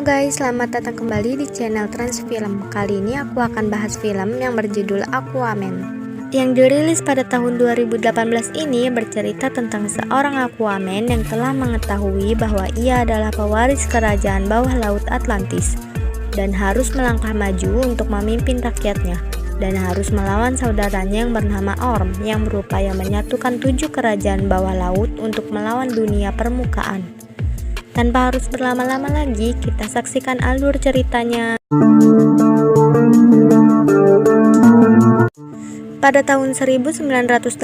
guys, selamat datang kembali di channel Transfilm. Kali ini aku akan bahas film yang berjudul Aquaman. Yang dirilis pada tahun 2018 ini bercerita tentang seorang Aquaman yang telah mengetahui bahwa ia adalah pewaris kerajaan bawah laut Atlantis dan harus melangkah maju untuk memimpin rakyatnya, dan harus melawan saudaranya yang bernama Orm yang berupaya menyatukan 7 kerajaan bawah laut untuk melawan dunia permukaan. Tanpa harus berlama-lama lagi, kita saksikan alur ceritanya. Pada tahun 1985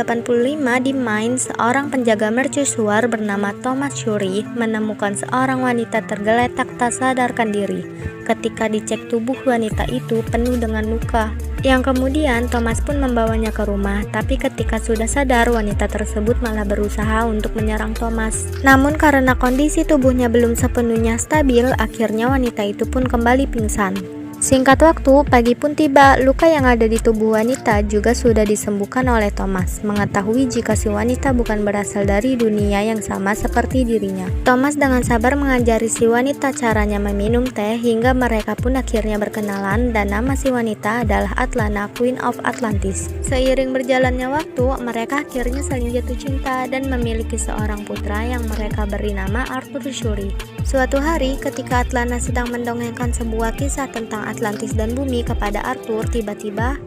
di Maine, seorang penjaga mercusuar bernama Thomas Shuri menemukan seorang wanita tergeletak tak sadarkan diri. Ketika dicek, tubuh wanita itu penuh dengan luka. Yang kemudian Thomas pun membawanya ke rumah, tapi ketika sudah sadar, wanita tersebut malah berusaha untuk menyerang Thomas. Namun karena kondisi tubuhnya belum sepenuhnya stabil, akhirnya wanita itu pun kembali pingsan. Singkat waktu, pagi pun tiba. Luka yang ada di tubuh wanita juga sudah disembuhkan oleh Thomas. Mengetahui jika si wanita bukan berasal dari dunia yang sama seperti dirinya, Thomas dengan sabar mengajari si wanita caranya meminum teh hingga mereka pun akhirnya berkenalan, dan nama si wanita adalah Atlana, Queen of Atlantis. Seiring berjalannya waktu, mereka akhirnya saling jatuh cinta dan memiliki seorang putra yang mereka beri nama Arthur Shuri. Suatu hari ketika Atlana sedang mendongengkan sebuah kisah tentang Atlantis dan bumi kepada Arthur, tiba-tiba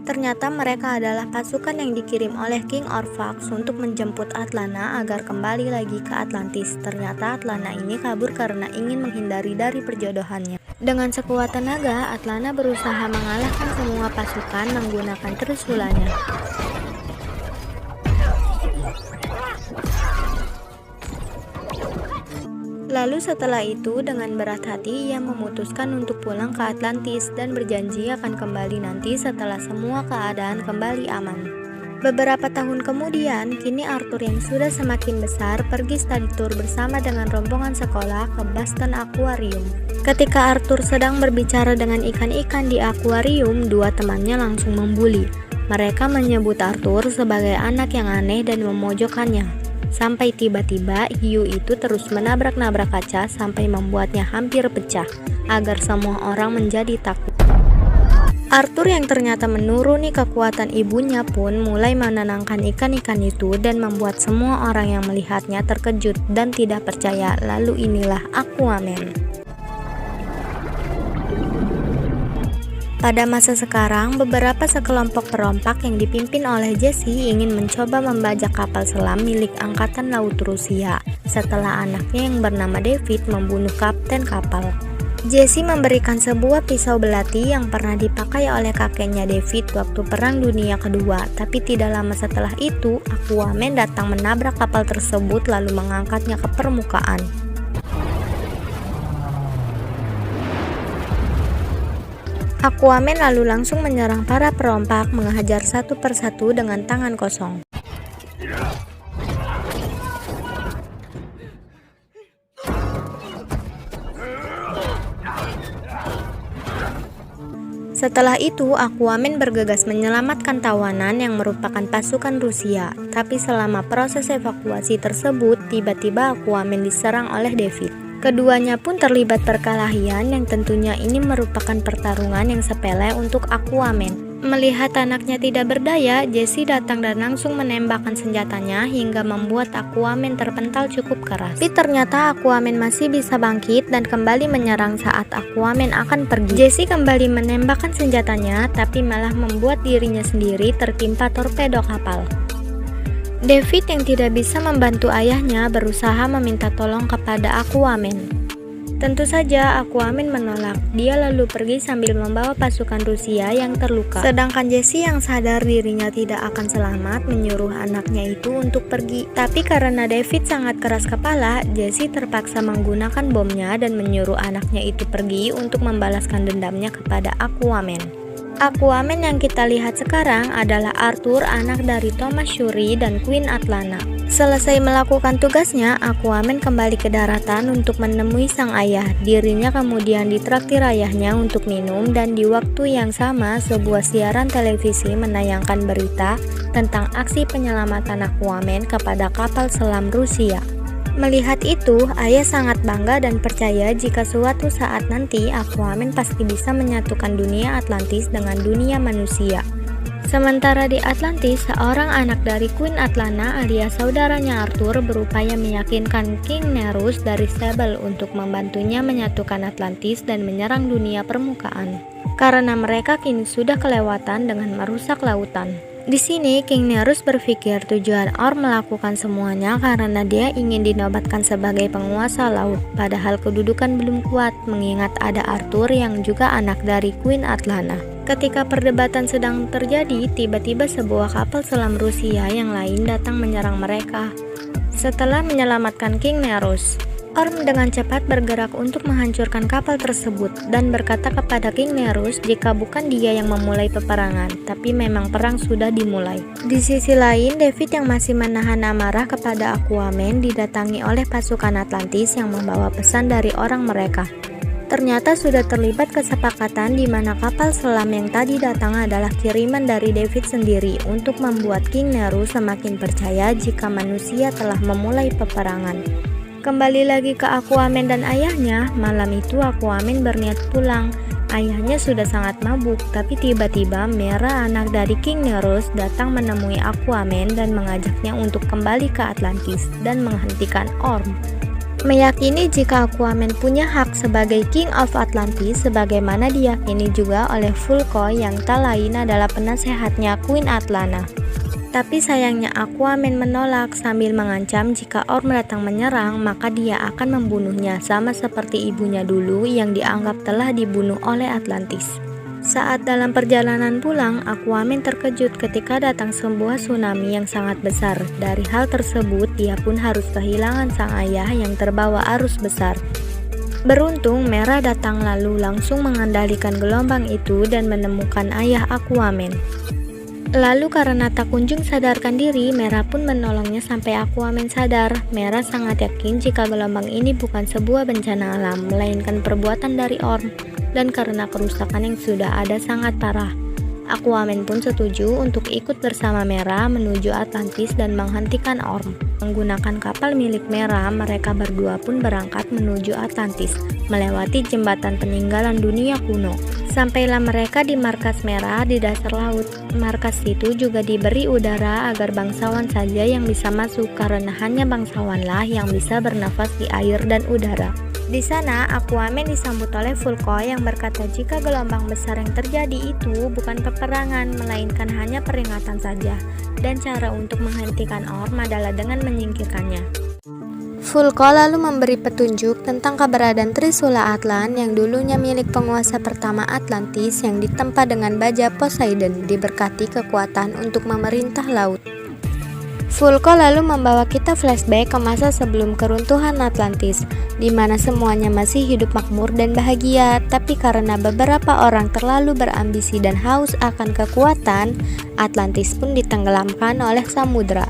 ternyata mereka adalah pasukan yang dikirim oleh King Orphax untuk menjemput Atlana agar kembali lagi ke Atlantis. Ternyata Atlana ini kabur karena ingin menghindari dari perjodohannya. Dengan sekuat tenaga, Atlana berusaha mengalahkan semua pasukan menggunakan trisulanya. Lalu setelah itu, dengan berat hati ia memutuskan untuk pulang ke Atlantis dan berjanji akan kembali nanti setelah semua keadaan kembali aman. Beberapa tahun kemudian, kini Arthur yang sudah semakin besar pergi study tour bersama dengan rombongan sekolah ke Boston Aquarium. Ketika Arthur sedang berbicara dengan ikan-ikan di akuarium, dua temannya langsung membuli. Mereka menyebut Arthur sebagai anak yang aneh dan memojokkannya. Sampai tiba-tiba hiu itu terus menabrak-nabrak kaca sampai membuatnya hampir pecah, agar semua orang menjadi takut. Arthur yang ternyata menuruni kekuatan ibunya pun mulai menenangkan ikan-ikan itu dan membuat semua orang yang melihatnya terkejut dan tidak percaya. Lalu inilah Aquaman. Pada masa sekarang, beberapa sekelompok perompak yang dipimpin oleh Jesse ingin mencoba membajak kapal selam milik Angkatan Laut Rusia setelah anaknya yang bernama David membunuh kapten kapal. Jesse memberikan sebuah pisau belati yang pernah dipakai oleh kakeknya David waktu Perang Dunia Kedua, tapi tidak lama setelah itu, Aquaman datang menabrak kapal tersebut lalu mengangkatnya ke permukaan. Aquaman lalu langsung menyerang para perompak, menghajar satu persatu dengan tangan kosong. Setelah itu, Aquaman bergegas menyelamatkan tawanan yang merupakan pasukan Rusia. Tapi selama proses evakuasi tersebut, tiba-tiba Aquaman diserang oleh David. Keduanya pun terlibat perkelahian yang tentunya ini merupakan pertarungan yang sepele untuk Aquaman. Melihat anaknya tidak berdaya, Jesse datang dan langsung menembakkan senjatanya hingga membuat Aquaman terpental cukup keras. Tapi ternyata Aquaman masih bisa bangkit dan kembali menyerang saat Aquaman akan pergi. Jesse kembali menembakkan senjatanya, tapi malah membuat dirinya sendiri tertimpa torpedo kapal. David yang tidak bisa membantu ayahnya berusaha meminta tolong kepada Aquaman. Tentu saja Aquaman menolak. Dia lalu pergi sambil membawa pasukan Rusia yang terluka. Sedangkan Jesse yang sadar dirinya tidak akan selamat menyuruh anaknya itu untuk pergi. Tapi karena David sangat keras kepala, Jesse terpaksa menggunakan bomnya dan menyuruh anaknya itu pergi untuk membalaskan dendamnya kepada Aquaman. Aquaman yang kita lihat sekarang adalah Arthur, anak dari Thomas Shuri dan Queen Atlana. Selesai melakukan tugasnya, Aquaman kembali ke daratan untuk menemui sang ayah. Dirinya kemudian ditraktir ayahnya untuk minum, dan di waktu yang sama sebuah siaran televisi menayangkan berita tentang aksi penyelamatan Aquaman kepada kapal selam Rusia. Melihat itu, Arya sangat bangga dan percaya jika suatu saat nanti Aquaman pasti bisa menyatukan dunia Atlantis dengan dunia manusia. Sementara di Atlantis, seorang anak dari Queen Atlanna alias saudaranya Arthur berupaya meyakinkan King Nerus dari Sable untuk membantunya menyatukan Atlantis dan menyerang dunia permukaan. Karena mereka kini sudah kelewatan dengan merusak lautan. Di sini King Nerus berpikir tujuan Orm melakukan semuanya karena dia ingin dinobatkan sebagai penguasa laut, padahal kedudukan belum kuat mengingat ada Arthur yang juga anak dari Queen Atlanna. Ketika perdebatan sedang terjadi, tiba-tiba sebuah kapal selam Rusia yang lain datang menyerang mereka. Setelah menyelamatkan King Nerus, Orm dengan cepat bergerak untuk menghancurkan kapal tersebut dan berkata kepada King Nerus jika bukan dia yang memulai peperangan, tapi memang perang sudah dimulai. Di sisi lain, David yang masih menahan amarah kepada Aquaman didatangi oleh pasukan Atlantis yang membawa pesan dari orang mereka. Ternyata sudah terlibat kesepakatan di mana kapal selam yang tadi datang adalah kiriman dari David sendiri untuk membuat King Nerus semakin percaya jika manusia telah memulai peperangan. Kembali lagi ke Aquaman dan ayahnya, malam itu Aquaman berniat pulang. Ayahnya sudah sangat mabuk, tapi tiba-tiba Mera, anak dari King Nerus, datang menemui Aquaman dan mengajaknya untuk kembali ke Atlantis dan menghentikan Orm. Meyakini jika Aquaman punya hak sebagai King of Atlantis sebagaimana diyakini juga oleh Vulko yang tak lain adalah penasehatnya Queen Atlanna. Tapi sayangnya Aquaman menolak sambil mengancam jika Orm datang menyerang maka dia akan membunuhnya sama seperti ibunya dulu yang dianggap telah dibunuh oleh Atlantis. Saat dalam perjalanan pulang, Aquaman terkejut ketika datang sebuah tsunami yang sangat besar. Dari hal tersebut, dia pun harus kehilangan sang ayah yang terbawa arus besar. Beruntung, Mera datang lalu langsung mengendalikan gelombang itu dan menemukan ayah Aquaman. Lalu karena tak kunjung sadarkan diri, Mera pun menolongnya sampai Aquaman sadar. Mera sangat yakin jika gelombang ini bukan sebuah bencana alam, melainkan perbuatan dari Orm. Dan karena kerusakan yang sudah ada sangat parah, Aquaman pun setuju untuk ikut bersama Mera menuju Atlantis dan menghentikan Orm. Menggunakan kapal milik Mera, mereka berdua pun berangkat menuju Atlantis, melewati jembatan peninggalan dunia kuno. Sampailah mereka di markas Mera di dasar laut. Markas itu juga diberi udara agar bangsawan saja yang bisa masuk karena hanya bangsawanlah yang bisa bernafas di air dan udara. Di sana, Aquaman disambut oleh Vulko yang berkata jika gelombang besar yang terjadi itu bukan peperangan, melainkan hanya peringatan saja, dan cara untuk menghentikan Orm adalah dengan menyingkirkannya. Vulko lalu memberi petunjuk tentang keberadaan Trisula Atlan yang dulunya milik penguasa pertama Atlantis yang ditempa dengan baja Poseidon, diberkati kekuatan untuk memerintah laut. Vulko lalu membawa kita flashback ke masa sebelum keruntuhan Atlantis, di mana semuanya masih hidup makmur dan bahagia, tapi karena beberapa orang terlalu berambisi dan haus akan kekuatan, Atlantis pun ditenggelamkan oleh samudra.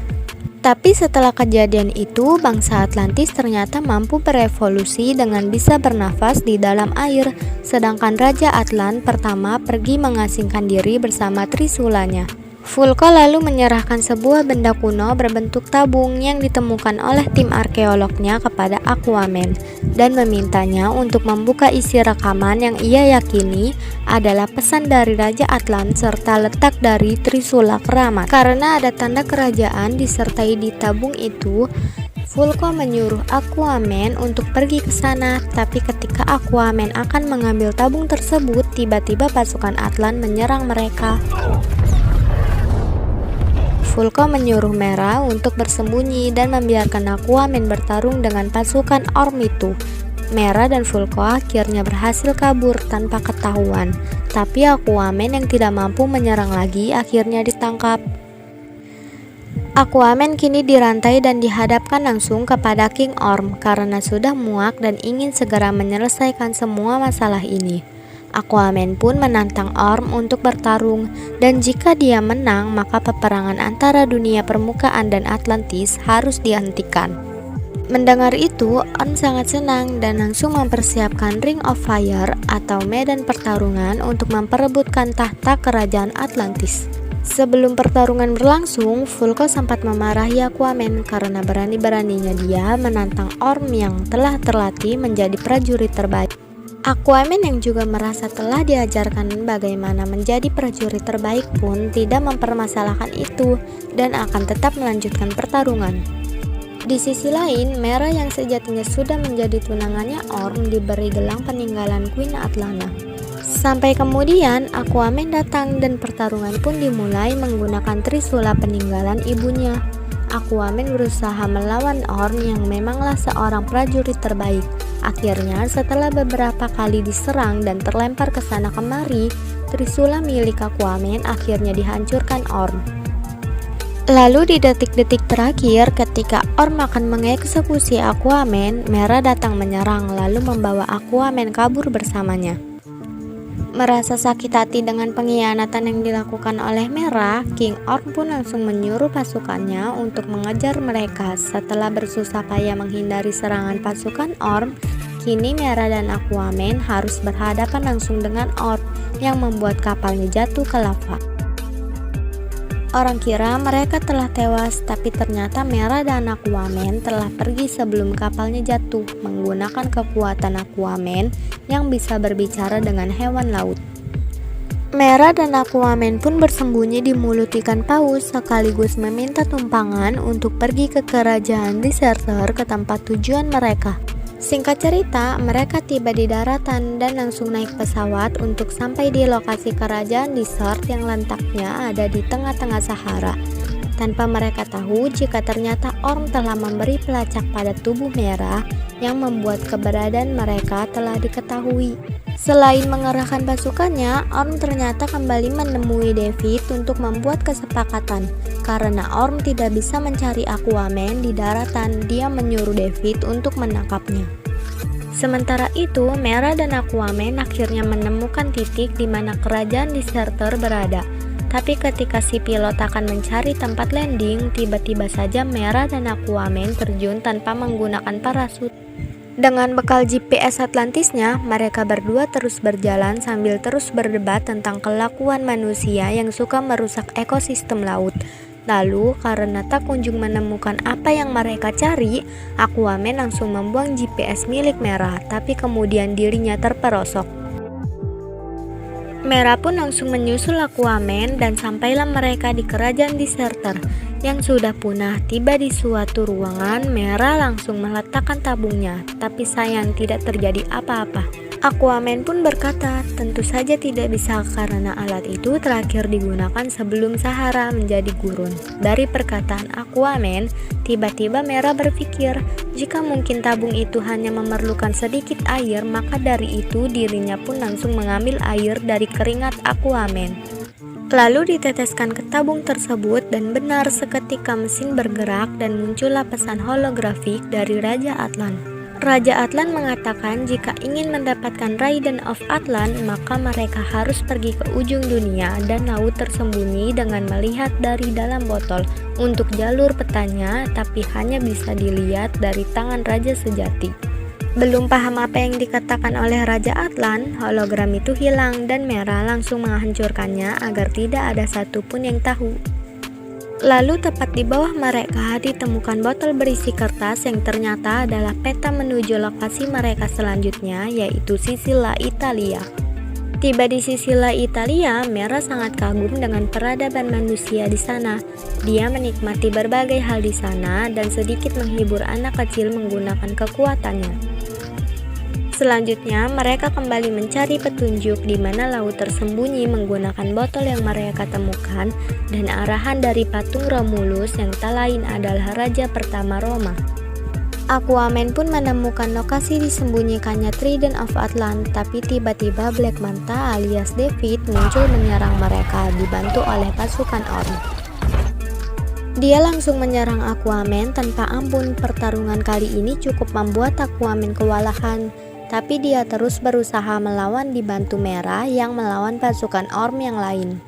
Tapi setelah kejadian itu, bangsa Atlantis ternyata mampu berevolusi dengan bisa bernafas di dalam air, sedangkan Raja Atlan pertama pergi mengasingkan diri bersama Trisulanya. Vulko lalu menyerahkan sebuah benda kuno berbentuk tabung yang ditemukan oleh tim arkeolognya kepada Aquaman dan memintanya untuk membuka isi rekaman yang ia yakini adalah pesan dari Raja Atlan serta letak dari Trisula Keramat. Karena ada tanda kerajaan disertai di tabung itu, Vulko menyuruh Aquaman untuk pergi ke sana, tapi ketika Aquaman akan mengambil tabung tersebut, tiba-tiba pasukan Atlan menyerang mereka. Vulko menyuruh Mera untuk bersembunyi dan membiarkan Aquaman bertarung dengan pasukan Orm itu. Mera dan Vulko akhirnya berhasil kabur tanpa ketahuan, tapi Aquaman yang tidak mampu menyerang lagi akhirnya ditangkap. Aquaman kini dirantai dan dihadapkan langsung kepada King Orm karena sudah muak dan ingin segera menyelesaikan semua masalah ini. Aquaman pun menantang Orm untuk bertarung, dan jika dia menang maka peperangan antara dunia permukaan dan Atlantis harus dihentikan. Mendengar itu, Orm sangat senang dan langsung mempersiapkan Ring of Fire atau medan pertarungan untuk memperebutkan tahta kerajaan Atlantis. Sebelum pertarungan berlangsung, Vulko sempat memarahi Aquaman karena berani-beraninya dia menantang Orm yang telah terlatih menjadi prajurit terbaik. Aquaman yang juga merasa telah diajarkan bagaimana menjadi prajurit terbaik pun tidak mempermasalahkan itu dan akan tetap melanjutkan pertarungan. Di sisi lain, Mera yang sejatinya sudah menjadi tunangannya Orm diberi gelang peninggalan Queen Atlanna. Sampai kemudian Aquaman datang dan pertarungan pun dimulai menggunakan trisula peninggalan ibunya. Aquaman berusaha melawan Orm yang memanglah seorang prajurit terbaik. Akhirnya setelah beberapa kali diserang dan terlempar ke sana kemari, trisula milik Aquaman akhirnya dihancurkan Orm. Lalu di detik-detik terakhir ketika Orm akan mengeksekusi Aquaman, Mera datang menyerang lalu membawa Aquaman kabur bersamanya. Merasa sakit hati dengan pengkhianatan yang dilakukan oleh Mera, King Orm pun langsung menyuruh pasukannya untuk mengejar mereka. Setelah bersusah payah menghindari serangan pasukan Orm, kini Mera dan Aquaman harus berhadapan langsung dengan Orm yang membuat kapalnya jatuh ke lava. Orang kira mereka telah tewas, tapi ternyata Mera dan Aquaman telah pergi sebelum kapalnya jatuh menggunakan kekuatan Aquaman yang bisa berbicara dengan hewan laut. Mera dan Aquaman pun bersembunyi di mulut ikan paus sekaligus meminta tumpangan untuk pergi ke kerajaan Deserter ke tempat tujuan mereka. Singkat cerita, mereka tiba di daratan dan langsung naik pesawat untuk sampai di lokasi kerajaan Desert yang letaknya ada di tengah-tengah Sahara. Tanpa mereka tahu jika ternyata Orm telah memberi pelacak pada tubuh Mera yang membuat keberadaan mereka telah diketahui. Selain mengerahkan pasukannya, Orm ternyata kembali menemui David untuk membuat kesepakatan. Karena Orm tidak bisa mencari Aquaman di daratan, dia menyuruh David untuk menangkapnya. Sementara itu, Mera dan Aquaman akhirnya menemukan titik di mana kerajaan Deserter berada. Tapi ketika si pilot akan mencari tempat landing, tiba-tiba saja Mera dan Aquaman terjun tanpa menggunakan parasut. Dengan bekal GPS Atlantisnya, mereka berdua terus berjalan sambil terus berdebat tentang kelakuan manusia yang suka merusak ekosistem laut. Lalu, karena tak kunjung menemukan apa yang mereka cari, Aquaman langsung membuang GPS milik Mera, tapi kemudian dirinya terperosok. Mera pun langsung menyusul Aquaman dan sampailah mereka di kerajaan Deserter yang sudah punah. Tiba di suatu ruangan, Mera langsung meletakkan tabungnya, tapi sayang tidak terjadi apa-apa. Aquaman pun berkata, tentu saja tidak bisa karena alat itu terakhir digunakan sebelum Sahara menjadi gurun. Dari perkataan Aquaman, tiba-tiba Mera berpikir, jika mungkin tabung itu hanya memerlukan sedikit air, maka dari itu dirinya pun langsung mengambil air dari keringat Aquaman. Lalu diteteskan ke tabung tersebut dan benar seketika mesin bergerak dan muncullah pesan holografik dari Raja Atlan. Raja Atlan mengatakan jika ingin mendapatkan Raiden of Atlan, maka mereka harus pergi ke ujung dunia dan laut tersembunyi dengan melihat dari dalam botol untuk jalur petanya, tapi hanya bisa dilihat dari tangan Raja sejati. Belum paham apa yang dikatakan oleh Raja Atlan, hologram itu hilang dan Mera langsung menghancurkannya agar tidak ada satupun yang tahu. Lalu tepat di bawah mereka ditemukan botol berisi kertas yang ternyata adalah peta menuju lokasi mereka selanjutnya, yaitu Sisilia Italia. Tiba di Sisilia Italia, Mera sangat kagum dengan peradaban manusia di sana. Dia menikmati berbagai hal di sana dan sedikit menghibur anak kecil menggunakan kekuatannya. Selanjutnya, mereka kembali mencari petunjuk di mana laut tersembunyi menggunakan botol yang mereka temukan dan arahan dari patung Romulus yang tak lain adalah Raja pertama Roma. Aquaman pun menemukan lokasi disembunyikannya Trident of Atlan, tapi tiba-tiba Black Manta alias David muncul menyerang mereka dibantu oleh pasukan Orm. Dia langsung menyerang Aquaman tanpa ampun. Pertarungan kali ini cukup membuat Aquaman kewalahan, tapi dia terus berusaha melawan dibantu Mera yang melawan pasukan Orm yang lain.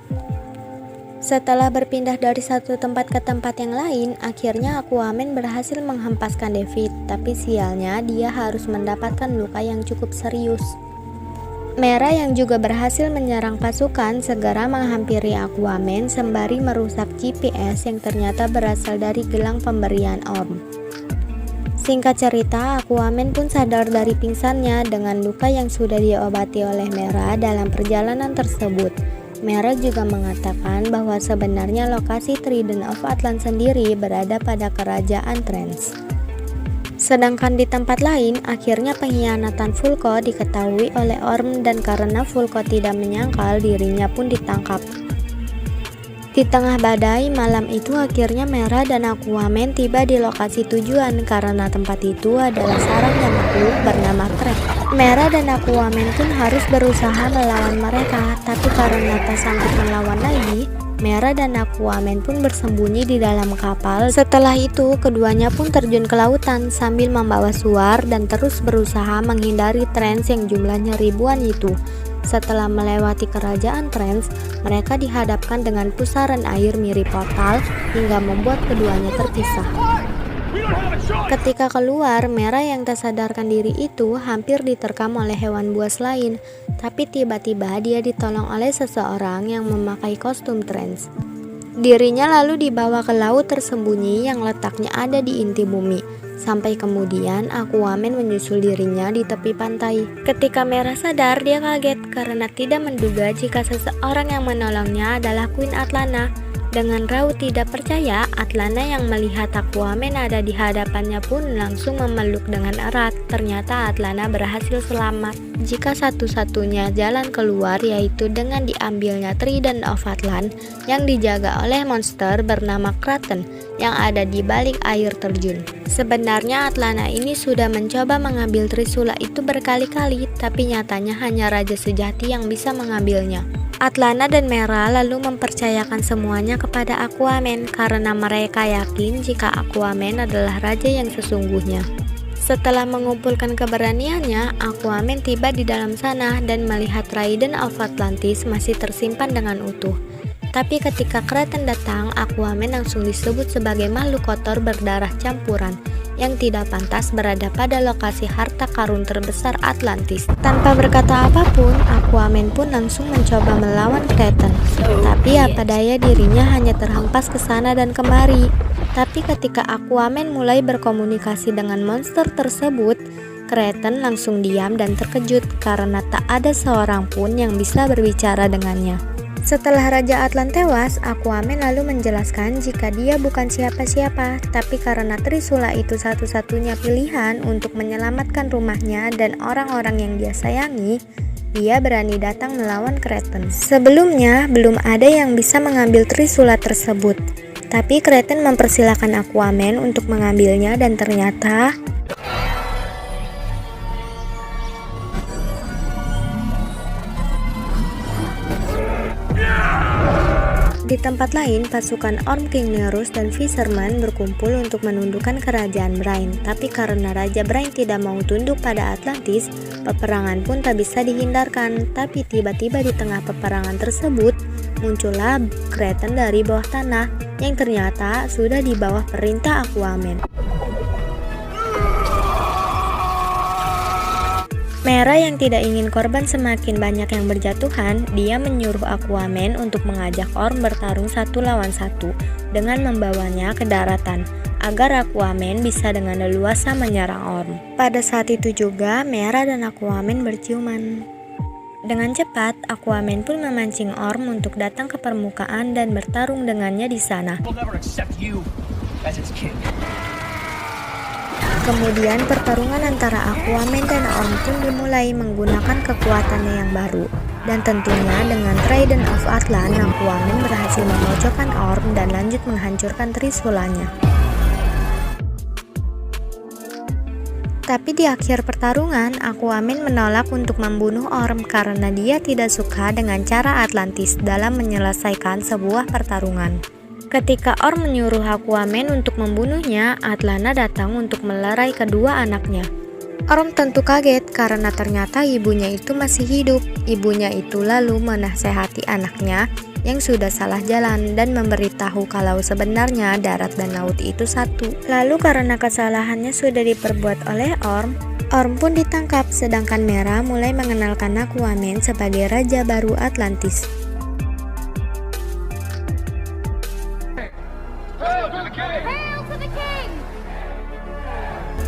Setelah berpindah dari satu tempat ke tempat yang lain, akhirnya Aquaman berhasil menghempaskan David, tapi sialnya dia harus mendapatkan luka yang cukup serius. Mera yang juga berhasil menyerang pasukan segera menghampiri Aquaman sembari merusak GPS yang ternyata berasal dari gelang pemberian Orm. Singkat cerita, Aquaman pun sadar dari pingsannya dengan luka yang sudah diobati oleh Mera dalam perjalanan tersebut. Mera juga mengatakan bahwa sebenarnya lokasi Trident of Atlan sendiri berada pada kerajaan Trance. Sedangkan di tempat lain, akhirnya pengkhianatan Vulko diketahui oleh Orm dan karena Vulko tidak menyangkal, dirinya pun ditangkap. Di tengah badai malam itu akhirnya Mera dan Aquaman tiba di lokasi tujuan karena tempat itu adalah sarangnya makhluk bernama Kreg. Mera dan Aquaman pun harus berusaha melawan mereka, tapi karena tak sanggup melawan lagi, Mera dan Aquaman pun bersembunyi di dalam kapal. Setelah itu, keduanya pun terjun ke lautan sambil membawa suar dan terus berusaha menghindari Trance yang jumlahnya ribuan itu. Setelah melewati kerajaan Trance, mereka dihadapkan dengan pusaran air mirip portal hingga membuat keduanya terpisah. Ketika keluar, Mera yang tak sadarkan diri itu hampir diterkam oleh hewan buas lain, tapi tiba-tiba dia ditolong oleh seseorang yang memakai kostum Trance. Dirinya lalu dibawa ke laut tersembunyi yang letaknya ada di inti bumi. Sampai kemudian Aquaman menyusul dirinya di tepi pantai. Ketika Mera sadar, dia kaget karena tidak menduga jika seseorang yang menolongnya adalah Queen Atlana. Dengan raut tidak percaya, Atlana yang melihat Aquaman ada di hadapannya pun langsung memeluk dengan erat. Ternyata Atlana berhasil selamat. Jika satu-satunya jalan keluar yaitu dengan diambilnya Trident of Atlan yang dijaga oleh monster bernama Kraten yang ada di balik air terjun. Sebenarnya Atlana ini sudah mencoba mengambil Trisula itu berkali-kali, tapi nyatanya hanya Raja Sejati yang bisa mengambilnya. Atlana dan Mera lalu mempercayakan semuanya kepada Aquaman karena mereka yakin jika Aquaman adalah raja yang sesungguhnya. Setelah mengumpulkan keberaniannya, Aquaman tiba di dalam sana dan melihat Trident of Atlantis masih tersimpan dengan utuh. Tapi ketika Kraten datang, Aquaman langsung disebut sebagai makhluk kotor berdarah campuran yang tidak pantas berada pada lokasi harta karun terbesar Atlantis. Tanpa berkata apapun, Aquaman pun langsung mencoba melawan Kraten. Tapi apa daya dirinya hanya terhempas ke sana dan kemari. Tapi ketika Aquaman mulai berkomunikasi dengan monster tersebut, Kraten langsung diam dan terkejut karena tak ada seorang pun yang bisa berbicara dengannya. Setelah Raja Atlan tewas, Aquaman lalu menjelaskan jika dia bukan siapa-siapa, tapi karena Trisula itu satu-satunya pilihan untuk menyelamatkan rumahnya dan orang-orang yang dia sayangi, dia berani datang melawan Kraten. Sebelumnya, belum ada yang bisa mengambil Trisula tersebut, tapi Kraten mempersilahkan Aquaman untuk mengambilnya dan ternyata di tempat lain, pasukan Orm King Nerus dan Fisherman berkumpul untuk menundukkan kerajaan Brain. Tapi karena Raja Brain tidak mau tunduk pada Atlantis, peperangan pun tak bisa dihindarkan. Tapi tiba-tiba di tengah peperangan tersebut, muncullah Kraten dari bawah tanah yang ternyata sudah di bawah perintah Aquaman. Mera yang tidak ingin korban semakin banyak yang berjatuhan, dia menyuruh Aquaman untuk mengajak Orm bertarung 1 lawan 1 dengan membawanya ke daratan agar Aquaman bisa dengan leluasa menyerang Orm. Pada saat itu juga Mera dan Aquaman berciuman. Dengan cepat, Aquaman pun memancing Orm untuk datang ke permukaan dan bertarung dengannya di sana. Kemudian pertarungan antara Aquaman dan Orm pun dimulai menggunakan kekuatannya yang baru. Dan tentunya dengan Trident of Atlan, Aquaman berhasil memojokkan Orm dan lanjut menghancurkan Trisulanya. Tapi di akhir pertarungan, Aquaman menolak untuk membunuh Orm karena dia tidak suka dengan cara Atlantis dalam menyelesaikan sebuah pertarungan. Ketika Orm menyuruh Aquaman untuk membunuhnya, Atlana datang untuk melerai kedua anaknya. Orm tentu kaget karena ternyata ibunya itu masih hidup. Ibunya itu lalu menasehati anaknya yang sudah salah jalan dan memberitahu kalau sebenarnya darat dan laut itu satu. Lalu karena kesalahannya sudah diperbuat oleh Orm, Orm pun ditangkap, sedangkan Mera mulai mengenalkan Aquaman sebagai Raja Baru Atlantis.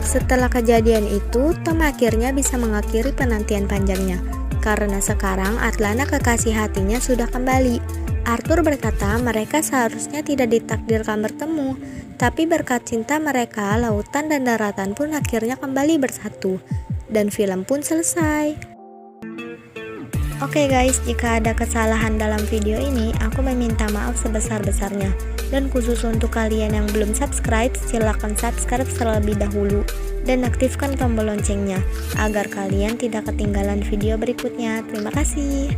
Setelah kejadian itu, Tom akhirnya bisa mengakhiri penantian panjangnya, karena sekarang Atlana kekasih hatinya sudah kembali. Arthur berkata mereka seharusnya tidak ditakdirkan bertemu, tapi berkat cinta mereka, lautan dan daratan pun akhirnya kembali bersatu. Dan film pun selesai. Oke guys, jika ada kesalahan dalam video ini, aku meminta maaf sebesar-besarnya. Dan khusus untuk kalian yang belum subscribe, silahkan subscribe terlebih dahulu dan aktifkan tombol loncengnya agar kalian tidak ketinggalan video berikutnya. Terima kasih.